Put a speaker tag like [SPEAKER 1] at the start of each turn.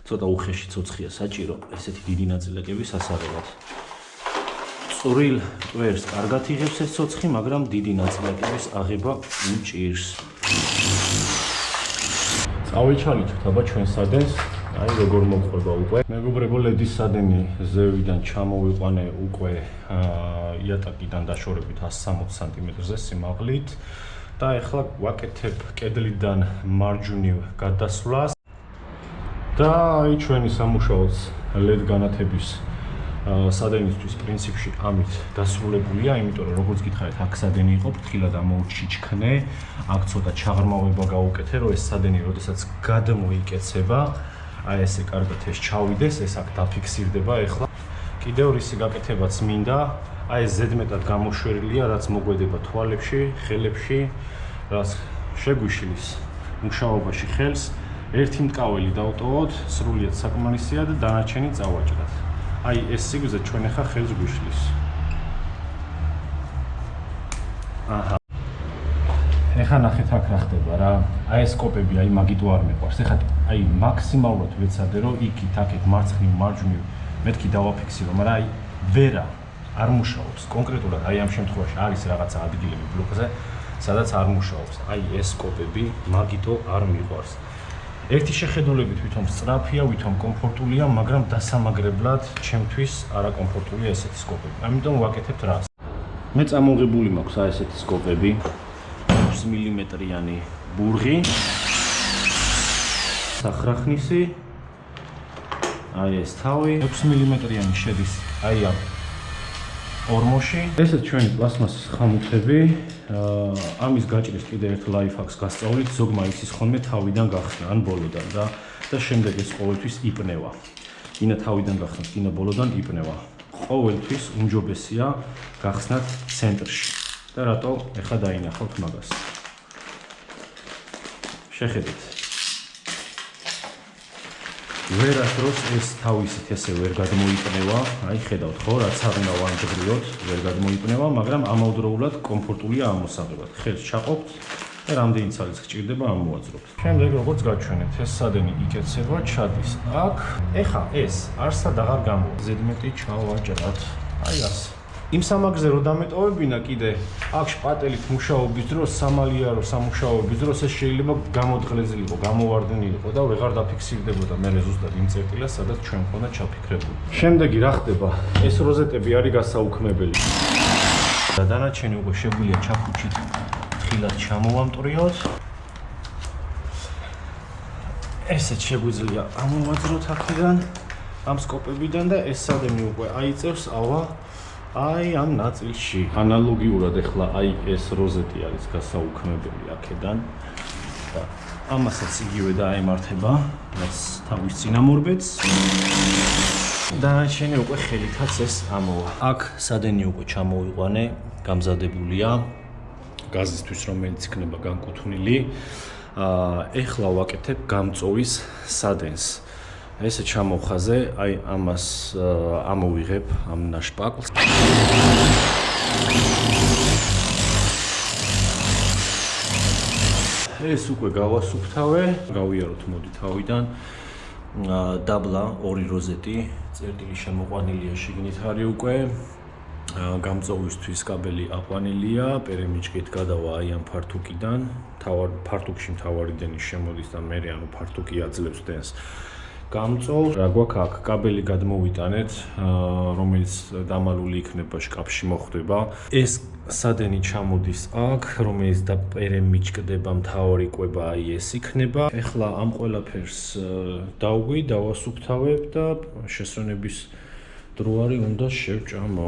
[SPEAKER 1] ცოტა უხეში ცოცხია საჭირო ესეთი დიდი ნაწილაკების ასაღებად. წვრილ ტვერს კარგად იღებს ეს ცოცხი, მაგრამ დიდი ნაწილაკების აღება უჭირს. წავიჩალით აბა ჩვენ სადენს. აი როგორ მოყვება უკვე. მეგობრებო, ლედის სადენი ზევიდან ჩამოვიყვანე უკვე იატაკიდან დაშორებით 160 სანტიმეტრზე სიმაღლით და ეხლა ვაკეთებ კედლიდან მარჯვნივ გადასვლას და აი ჩვენი სამუშაოც ლედ განათების სადენისთვის პრინციპში ამით დასრულებულია, იმიტომ რომ როგორც გითხარით, აქ სადენი იყო, ფრთხილად ამოუჩიჩქნე, აქ ცოტა ჩაღრმავება გავუკეთე, რომ ეს სადენი როდესაც გადმოიკეცება, აი ესე კარგად ეს ჩავიდეს, ეს აქ დაფიქსირდება. ეხლა კიდევ რისი გაკეთებაც მინდა, აი ეს ზედმეტად გამოშვერილია, რაც მოგვედება თვალებში, ხელებში, რაც შეგვიშლის მუშაობაში ხელს. ერთი მტკაველი დავტოვოთ, სრულიად საკმარისია და დანარჩენი წავაჭრათ. აი ეს სიგრძე ჩვენ ახლა ხელს გვიშლის. აჰა. ეხლა ნახეთ აქ რა ხდება რა. აი ეს კოპები აი მაგით არ მეყვარს. ეხლა აი მაქსიმალურად ვეცადე რომ იქით აქეთ მარცხნივ მარჯვნივ მეთქი დავაფიქსირო, მაგრამ აი ვერა არ მუშაობს. კონკრეტულად აი ამ შემთხვევაში არის რაღაცა ადგილები ბლოკზე, სადაც არ მუშაობს. აი ეს კოპები მაგითო არ მიყვარს. ერთი შეხედულებით ვითომ სწრაფია, ვითომ კომფორტულია, მაგრამ დასამაგრებლად ჩემთვის არაკომფორტულია ესეთი სკოპები. ამიტომ ვაკეთებთ რას? მე წამოღებული მაქვს აი ესეთი სკოპები. 6 მმ-იანი ბურღი. სახრახნისი. აი ეს თავი 6 მმ-იანი შედის აი ამ ორმოში. ესეც ჩვენი პლასმასის ხამუთები. ამის გაჭრის კიდევ ერთ ლაიფჰაკს გასწავლით, ზოგმა იცის ხოლმე თავიდან გახსნა ან ბოლოდან და შემდეგ ეს ყოველთვის იპნევა. ინა თავიდან გახსნათ, ინა ბოლოდან იპნევა. ყოველთვის უმჯობესია გახსნათ ცენტრში. და რატო ეხლა დაინახავთ მაგას. შეხედეთ. ვერასდროს ეს თავისით ესე ვერ გადმოიპნევა, აი ხედავთ ხო, რაც არ უნდა ვანჯღრიოთ, ვერ გადმოიპნევა, მაგრამ ამავდროულად კომფორტულია ამოსაღებად. ხელს ჩაყოფთ და რამდენი ცალიც გჭირდება ამოაძრობთ. შემდეგ როგორც გაჩვენეთ, ეს სადენი იკეცება, ჩადის აქ. ეხლა ეს არსად აღარ გამოვა. ზედმეტი ჩავაჭრათ. აი ასე. იმ სამაგზე რო დამეტოვებინა კიდე აქ შპატელით მუშაობის დროს, სამალიარო სამუშაოების დროს ეს შეიძლება გამოდღლეზილიყო, გამოვარდნილიყო და ვეღარ დაფიქსირდებოდა მე ზუსტად იმ წერტილას, სადაც ჩვენ ხონდა ჩაფიქრებული. შემდეგი რა ხდება? ეს როზეტები არის გასაუქმებელი. და დანარჩენი უკვე შეგვიძლია ჩაფუჩით ხილად ჩამოვამტრიოთ. ესეც შეგვიძლია ამოვაძროთ აქედან, ამ სკოპებიდან და ეს სადენი უკვე აიწევს ავა აი ამ ნაწილში. ანალოგიურად ეხლა აი ეს როზეტი არის გასაუქმებელი აქედან და ამასაც იგივე დაემართება, რაც თავის წინამორბედს. დანარჩენი უკვე ხელითაც ეს ამოვა. აქ სადენი უკვე ჩამოვიყვანე, გამზადებულია გაზისთვის, რომელიც იქნება განკუთვნილი. ეხლა ვაკეთებ გამწოვის სადენს. ესე ჩამოვხაზე, აი ამას ამოვიღებ ამ ნაშპაკლს. ეს უკვე გავასუფთავე, გავიაროთ მოდი თავიდან. დაბლა ორი როზეტი, წერტილი შემოყვანილია შიგნით არის უკვე. გამწოვისთვის კაბელი აყვანილია, პერემიჭკით გადავა აი ამ ფართუკიდან. ფართუკში მთავარი დენი შემოდის და მე ანუ ფართუკი აძლევს დენს. გამწოვ, რა გვაქვს აქ, კაბელი გადმოვიტანეთ, რომელიც დამალული იქნება შკაფში მოხვდება. ეს სადენი ჩამოდის აქ, რომელიც და პერემიჭკდება, მთავარი კვება აი ეს იქნება. ეხლა ამ ყველაფერს დავასუფთავებ და შესვენების დრო არის უნდა შევჭამო.